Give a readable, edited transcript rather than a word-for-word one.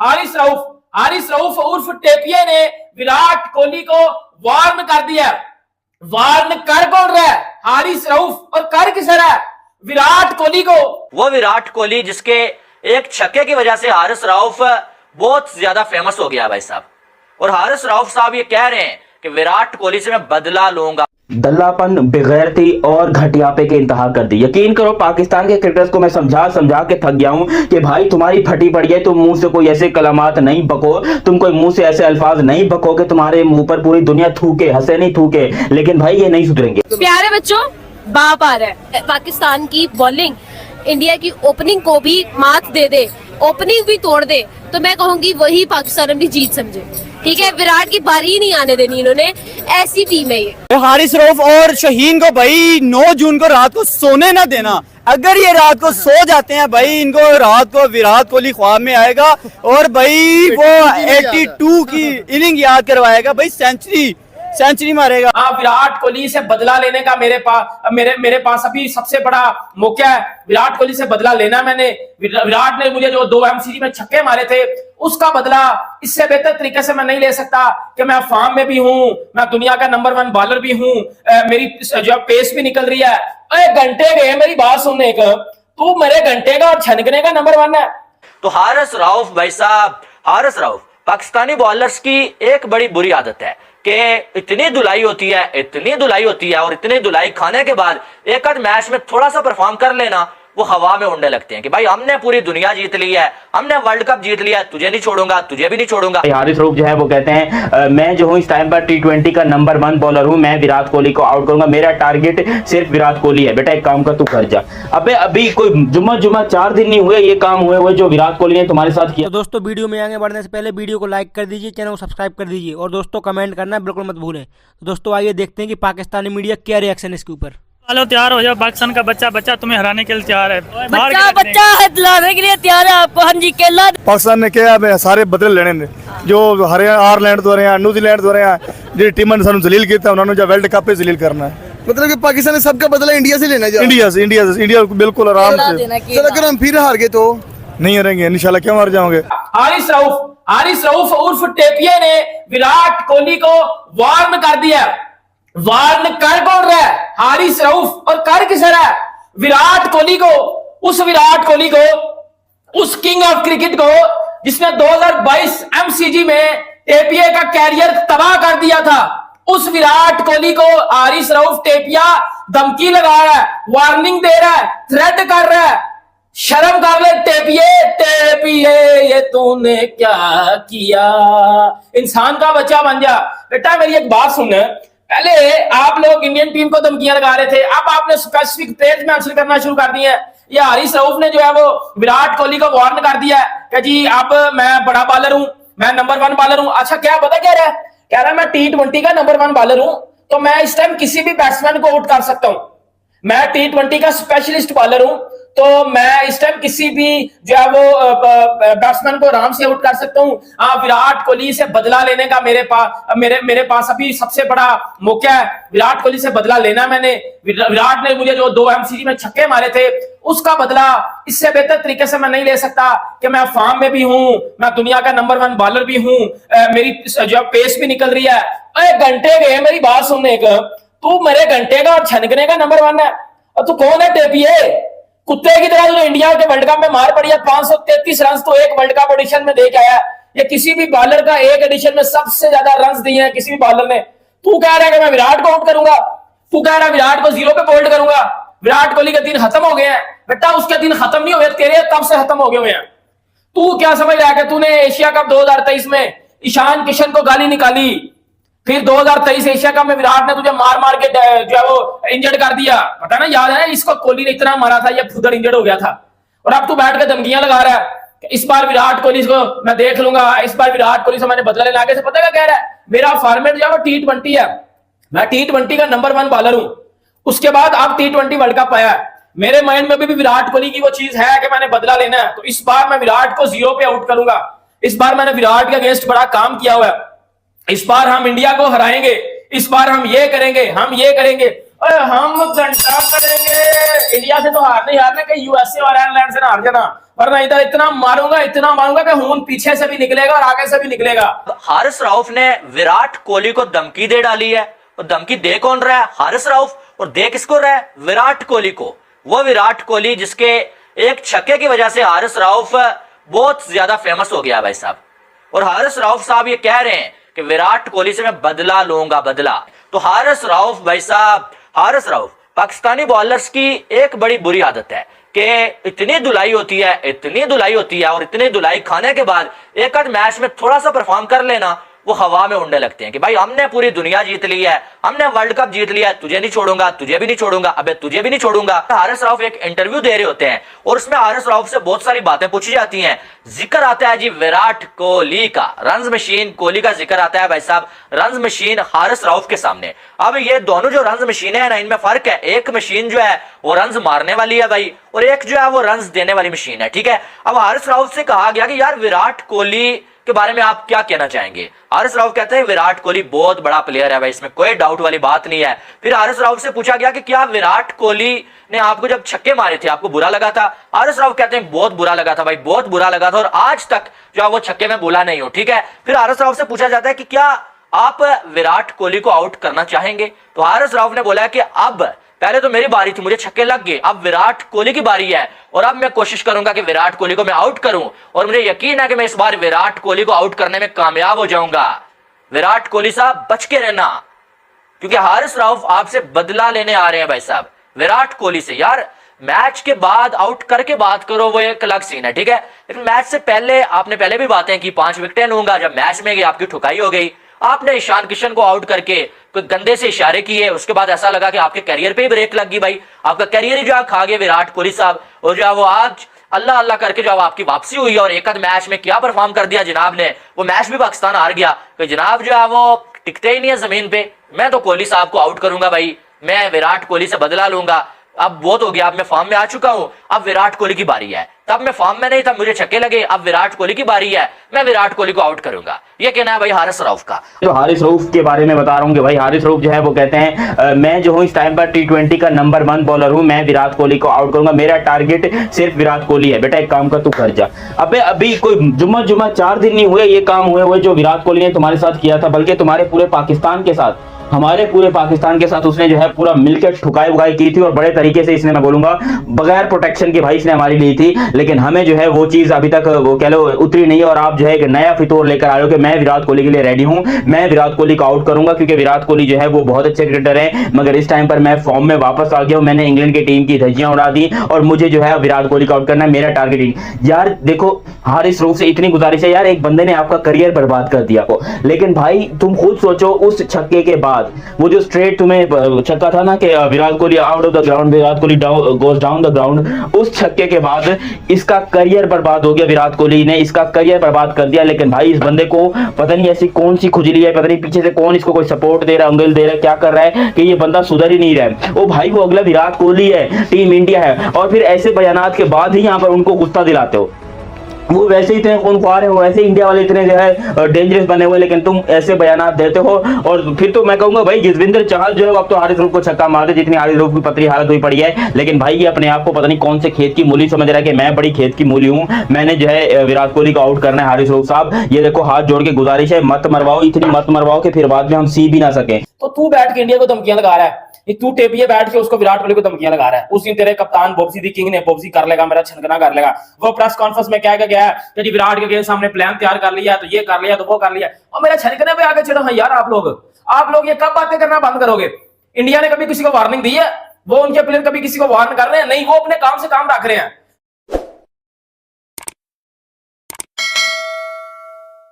हारिस रऊफ उर्फ टेपिये ने विराट कोहली को वार्न कर दिया। वार्न कर कौन रहा है? हारिस रऊफ। और कर किस रहा है? विराट कोहली को। वो विराट कोहली जिसके एक छक्के की वजह से हारिस रऊफ बहुत ज्यादा फेमस हो गया भाई साहब। और हारिस रऊफ साहब ये कह रहे हैं कि विराट कोहली से मैं बदला लूंगा। दल्लापन, बेगैरती और घटियापे के इंतहा कर दी। यकीन करो पाकिस्तान के क्रिकेटर्स को मैं समझा समझा के थक गया हूं कि भाई तुम्हारी फटी पड़ी है, तुम मुंह से कोई ऐसे कलामात नहीं बको, तुम कोई मुंह से ऐसे अल्फाज नहीं बको कि तुम्हारे मुंह पर पूरी दुनिया थूके, हंसे नहीं थूके। लेकिन भाई ये नहीं सुधरेंगे। प्यारे बच्चों, बाप आ रहा है। पाकिस्तान की बॉलिंग इंडिया की ओपनिंग को भी मात दे दे, ओपनिंग भी तोड़ दे, तो मैं कहूंगी वही पाकिस्तान अपनी जीत समझे। ठीक है, विराट की बारी ही नहीं आने देनी इन्होंने। ऐसी टीम है ये। हारिस रऊफ और शाहीन को भाई 9 जून को रात को सोने ना देना। अगर ये रात को सो जाते हैं भाई, इनको रात को विराट कोहली ख्वाब में आएगा और भाई वो 82 की इनिंग याद करवाएगा भाई, सेंचुरी मारेगा। विराट कोहली से बदला लेने का मेरे पास अभी सबसे बड़ा मौका है। विराट कोहली से बदला लेना मैंने। विराट ने मुझे जो 2 एमसीजी में छक्के मारे थे उसका बदला इससे बेहतर तरीके से मैं नहीं ले सकता कि मैं फॉर्म में भी हूं, मैं दुनिया का नंबर 1 बॉलर भी हूं, मेरी जो पेस भी निकल रही है। घंटे गए मेरी बात सुनने का, तू मेरे घंटे का और छनकने का नंबर 1 है। तो हारिस रऊफ भाई साहब, हारिस रऊफ पाकिस्तानी बॉलर्स की एक बड़ी बुरी आदत है कि इतनी धुलाई होती है और इतनी धुलाई खाने के बाद एक आध मैच में थोड़ा सा परफॉर्म कर लेना, वो हवा में उड़ने लगते हैं कि भाई हमने पूरी दुनिया जीत ली है, हमने वर्ल्ड कप जीत लिया है, तुझे नहीं छोड़ूंगा, तुझे भी नहीं छोड़ूंगा। हारिस रऊफ जो है वो कहते हैं मैं जो हूं इस टाइम पर T20 का नंबर 1 बॉलर हूं, मैं विराट कोहली को आउट करूंगा, मेरा टारगेट सिर्फ विराट कोहली है। बेटा एक काम कर, तू घर जा। अबे अभी कोई जुम्मा 4 दिन नहीं हुए ये काम हुए जो विराट कोहली ने तुम्हारे साथ किया। तो दोस्तों वीडियो में आगे बढ़ने से पहले वीडियो को लाइक कर दीजिए, चैनल को सब्सक्राइब कर दीजिए और दोस्तों कमेंट करना बिल्कुल मत भूलें। तो दोस्तों आइए देखते हैं कि पाकिस्तानी मीडिया क्या रिएक्शन है इसके ऊपर। चलो तैयार हो जाओ, पाकिस्तान का बच्चा तुम्हें हराने के लिए तैयार है। बच्चा है दिलाने के लिए तैयार है आपको। हाँ जी, केला पाकिस्तान ने क्या है सारे बदले लेने ने, जो हरियाणा आयरलैंड तो रहे हैं, न्यूजीलैंड तो रहे हैं, जी टीम ने सानू जलील किया उन्होंने जो वर्ल्ड कप पे जलील करना है। मतलब कि पाकिस्तान ने सबका बदला इंडिया से लेना है। इंडिया बिल्कुल आराम से। चलो अगर हम फिर हार गए तो नहीं हारेंगे इंशाल्लाह। क्यों हार जाओगे? हारिस रऊफ उर्फ टेपिये ने विराट कोहली को वार्न कर दिया। वार्न कर कौन रहा है? हारिस रऊफ। और कर किस रहा है? विराट कोहली को। उस विराट कोहली को, उस किंग ऑफ क्रिकेट को जिसने 2022 एमसीजी में टेपिये का कैरियर तबाह कर दिया था, उस विराट कोहली को हारिस रऊफ टेपिया धमकी लगा रहा है, वार्निंग दे रहा है, थ्रेट कर रहा है। शर्म कर ले टेपिये ये तूने क्या किया? इंसान का बच्चा बन जा। बेटा मेरी एक बात सुन, पहले आप लोग इंडियन टीम को धमकियां लगा रहे थे, अब आपने स्पेसिफिक पेज में आंसर करना शुरू कर दिया है। ये हारिस रऊफ ने जो है वो विराट कोहली को वार्न कर दिया है कि जी अब मैं बड़ा बॉलर हूं, मैं नंबर 1 बॉलर हूं। अच्छा क्या पता कह रहा है? कह रहा है मैं T20 का नंबर 1 बॉलर हूं, तो मैं इस टाइम किसी भी बैट्समैन को आउट कर सकता हूं। मैं T20 का स्पेशलिस्ट बॉलर हूं, तो मैं इस टाइम किसी भी जो है वो बैट्समैन को आराम से आउट कर सकता हूं। विराट कोहली से बदला लेने का मेरे पास अभी सबसे बड़ा मौका है। विराट कोहली से बदला लेना मैंने। विराट ने मुझे जो 2 एमसीजी में छक्के मारे थे उसका बदला इससे बेहतर तरीके से मैं नहीं ले सकता कि मैं फॉर्म में भी हूं, मैं दुनिया का नंबर 1 बॉलर भी हूं, मेरी जो पेस भी निकल रही है। घंटे गए मेरी बात सुनने का, तू मेरे घंटे का और छनकने का नंबर 1 है। और तू कौन है टेपिये? कुत्ते की तरह जो इंडिया के वर्ल्ड कप में मार पड़ी है। 533 रन तो एक वर्ल्ड कप एडिशन में दे के आया। ये किसी भी बॉलर का एक एडिशन में सबसे ज्यादा रन दिए हैं किसी भी बॉलर ने। तू कह रहा है कि मैं विराट को आउट करूंगा, तू कह रहा है विराट को 0 पे बोल्ड करूंगा। विराट कोहली के दिन खत्म हो गए हैं। बेटा उसके दिन खत्म नहीं हुए, तेरे तब से खत्म हो गए हुए हैं। तू क्या समझ रहा है कि तूने एशिया कप 2023 में ईशान किशन को गाली निकाली, फिर 2023 एशिया कप में विराट ने तुझे मार के जो है वो इंजर्ड कर दिया। पता ना, याद है इसको कोहली ने इतना मारा था ये फुदर इंजर्ड हो गया था। और अब तू बैठ के धमकियां लगा रहा है कि इस बार विराट कोहली को मैं देख लूंगा, इस बार विराट कोहली से मैंने बदला लेना। आगे से पता क्या कह रहा है? मेरा फॉर्मेट जो है वो T20 है, मैं T20 का नंबर 1 बॉलर हूं। उसके बाद अब T20 वर्ल्ड कप आया है। मेरे माइंड में भी विराट कोहली की वो चीज है कि मैंने बदला लेना है, तो इस बार मैं विराट को 0 पे आउट करूंगा। इस बार मैंने विराट के अगेंस्ट बड़ा काम किया हुआ है। इस बार हम इंडिया को हराएंगे, इस बार हम ये करेंगे, हम ये करेंगे। अरे हम घंटा करेंगे, इंडिया से तो हारना कहीं यूएसए और इंग्लैंड से ना हार जाना, वरना इधर इतना मारूंगा कि खून पीछे से भी निकलेगा और आगे से भी निकलेगा। हारिस रऊफ ने विराट कोहली को धमकी दे डाली है, और धमकी दे कौन रहा है? हारिस रऊफ। और दे किसको रहा है? विराट कोहली को। वो विराट कोहली जिसके एक छक्के की वजह से हारिस रऊफ बहुत ज्यादा फेमस हो गया भाई साहब। और हारिस रऊफ साहब ये कह रहे हैं कि विराट कोहली से मैं बदला लूंगा, बदला। तो हारिस रऊफ भाई साहब, हारिस रऊफ, पाकिस्तानी बॉलर्स की एक बड़ी बुरी आदत है कि इतनी धुलाई होती है, इतनी धुलाई होती है, और इतनी धुलाई खाने के बाद एक आध मैच में थोड़ा सा परफॉर्म कर लेना, वो हवा में उड़ने लगते हैं कि भाई हमने पूरी दुनिया जीत ली है, हमने वर्ल्ड कप जीत लिया है, तुझे नहीं छोड़ूंगा, तुझे भी नहीं छोड़ूंगा, अबे तुझे भी नहीं छोड़ूंगा। हारिस रऊफ एक इंटरव्यू दे रहे होते हैं और उसमें हारिस रऊफ से बहुत सारी बातें पूछी जाती हैं। जिक्र आता है जी विराट कोहली का, रन्स मशीन कोहली का जिक्र आता है भाई साहब, रन्स मशीन हारिस रऊफ के सामने। अब ये दोनों जो रन्स मशीन है ना, इनमें फर्क है। एक मशीन जो है वो रन्स मारने वाली है भाई, और एक जो है वो रन्स देने वाली मशीन है, ठीक है। अब हारिस रऊफ से कहा गया कि यार विराट कोहली के बारे में आप क्या कहना चाहेंगे? हारिस रऊफ कहते हैं विराट कोहली बहुत बड़ा प्लेयर है भाई, इसमें कोई डाउट वाली बात नहीं है। फिर हारिस रऊफ से पूछा गया कि क्या विराट कोहली ने आपको जब छक्के मारे थे आपको बुरा लगा था? हारिस रऊफ कहते हैं बहुत बुरा लगा था भाई, बहुत बुरा लगा था, और आज तक जो है वो छक्के में भूला नहीं हो, ठीक है। फिर हारिस रऊफ से पूछा जाता है कि क्या आप विराट कोहली को आउट करना चाहेंगे? तो हारिस रऊफ ने बोला कि अब पहले तो मेरी बारी थी, मुझे छक्के लग गए, अब विराट कोहली की बारी है, और अब मैं कोशिश करूंगा कि विराट कोहली को मैं आउट करूं, और मुझे यकीन है कि मैं इस बार विराट कोहली को आउट करने में कामयाब हो जाऊंगा। विराट कोहली साहब बच के रहना, क्योंकि हारिस रऊफ आपसे बदला लेने आ रहे हैं भाई साहब विराट कोहली से। यार मैच के बाद आउट करके बात करो, वो एक अलग सीन है, ठीक है, लेकिन मैच से पहले आपने पहले भी बातें की 5 विकेटें लूंगा, जब मैच में गई आपकी ठुकाई हो गई। आपने ईशान किशन को आउट करके कोई गंदे से इशारे किए, उसके बाद ऐसा लगा कि आपके करियर पे ही ब्रेक लग गई भाई, आपका करियर ही जो है खा गए विराट कोहली साहब। और जो है वो आज अल्लाह अल्लाह करके जो आपकी वापसी हुई, और एक आध मैच में क्या परफॉर्म कर दिया जनाब ने, वो मैच भी पाकिस्तान हार गया। तो जनाब जो है वो टिकते ही नहीं है जमीन पे। मैं तो कोहली साहब को आउट करूंगा भाई, मैं विराट कोहली से बदला लूंगा। अब बहुत हो गया, अब मैं फॉर्म में आ चुका हूं, अब विराट कोहली की बारी है। तब मैं फॉर्म में नहीं था, मुझे छक्के लगे, अब विराट कोहली की बारी है, मैं विराट कोहली को आउट करूंगा। ये कहना है भाई हारिस रऊफ का। तो हारिस रऊफ के बारे में बता रहा हूँ कि भाई हारिस रऊफ जो है वो कहते हैं मैं जो हूँ इस टाइम पर T20 का नंबर 1 बॉलर हूँ, मैं विराट कोहली को आउट करूंगा, मेरा टारगेट सिर्फ विराट कोहली है। बेटा एक काम कर, तू घर जा। अबे अभी कोई जुम्मा 4 दिन नहीं हुए ये काम हुए जो विराट कोहली ने तुम्हारे साथ किया था, बल्कि तुम्हारे पूरे पाकिस्तान के साथ, हमारे पूरे पाकिस्तान के साथ उसने जो है पूरा मिलकर ठुकाई वुकाई की थी, और बड़े तरीके से इसने, मैं बोलूंगा बगैर प्रोटेक्शन के भाई इसने हमारी ली थी। लेकिन हमें जो है वो चीज अभी तक वो कह लो उतरी नहीं है, और आप जो है एक नया फितूर लेकर आए हो कि मैं विराट कोहली के लिए रेडी हूं, मैं विराट कोहली को आउट करूंगा, क्योंकि विराट कोहली जो है वो बहुत अच्छे क्रिकेटर है, मगर इस टाइम पर मैं फॉर्म में वापस आ गया हूं, मैंने इंग्लैंड की टीम की धज्जियां उड़ा दी, और मुझे जो है विराट कोहली को आउट करना है, मेरा टारगेट। यार देखो हारिस रऊफ से इतनी गुजारिश है यार, एक बंदे ने आपका करियर बर्बाद कर दिया को, लेकिन भाई तुम खुद सोचो उस छक्के के बाद वो जो तुम्हें छक्का था ना कि Virat Kohli out of the ground, Virat Kohli goes down the ground, उस छक्के के बाद इसका करियर बर्बाद हो गया। विराट कोहली ने इसका करियर बर्बाद कर दिया। लेकिन भाई इस बंदे को पता नहीं ऐसी कौन सी खुजली है, पता नहीं पीछे से कौन इसको कोई सपोर्ट दे रहा है, उंगल दे रहा है, क्या कर रहा है कि ये बंदा सुधर ही नहीं रहा है। ओ भाई वो अगला विराट कोहली है, टीम इंडिया है, और फिर ऐसे बयानात के बाद ही यहाँ पर उनको गुस्सा दिलाते हो। वो वैसे ही इतने खूनख्वार है, वो वैसे इंडिया वाले इतने जो है डेंजरस बने हुए, लेकिन तुम ऐसे बयानात देते हो। और फिर तो मैं कहूंगा भाई जसविंदर चहल जो है अब तो हारिस रऊफ को छक्का मार दे, जितनी हारिस रऊफ की पतली हालत हुई पड़ी है। लेकिन भाई ये अपने आप को पता नहीं कौन से खेत की मूली समझ रहा है कि मैं बड़ी खेत की मूली हूँ, मैंने जो है विराट कोहली को आउट करना है। हारिस रऊफ साहब ये देखो हाथ जोड़ के गुजारिश है, मत मरवाओ, इतनी मत मरवाओ कि फिर बाद में हम सी भी ना सके। तो तू बैठ के इंडिया को धमकियां लगा रहा है, तू टेपिए बैठ के उसको विराट कोहली को धमकियां लगा रहा है। उस दिन तेरे कप्तान बॉब्सी दी किंग ने बॉब्सी कर लेगा, मेरा छनकना कर लेगा। वो प्रेस कॉन्फ्रेंस में क्या गया है कि जी विराट के सामने प्लान तैयार कर लिया, तो ये कर लिया, तो वो कर लिया, और मेरा छनकने पे आगे चलो। हाँ यार आप लोग ये कब बातें करना बंद करोगे? इंडिया ने कभी किसी को वार्निंग दी है? वो उनके प्लेयर कभी किसी को वार्न कर रहे हैं? नहीं, वो अपने काम से काम रख रहे हैं।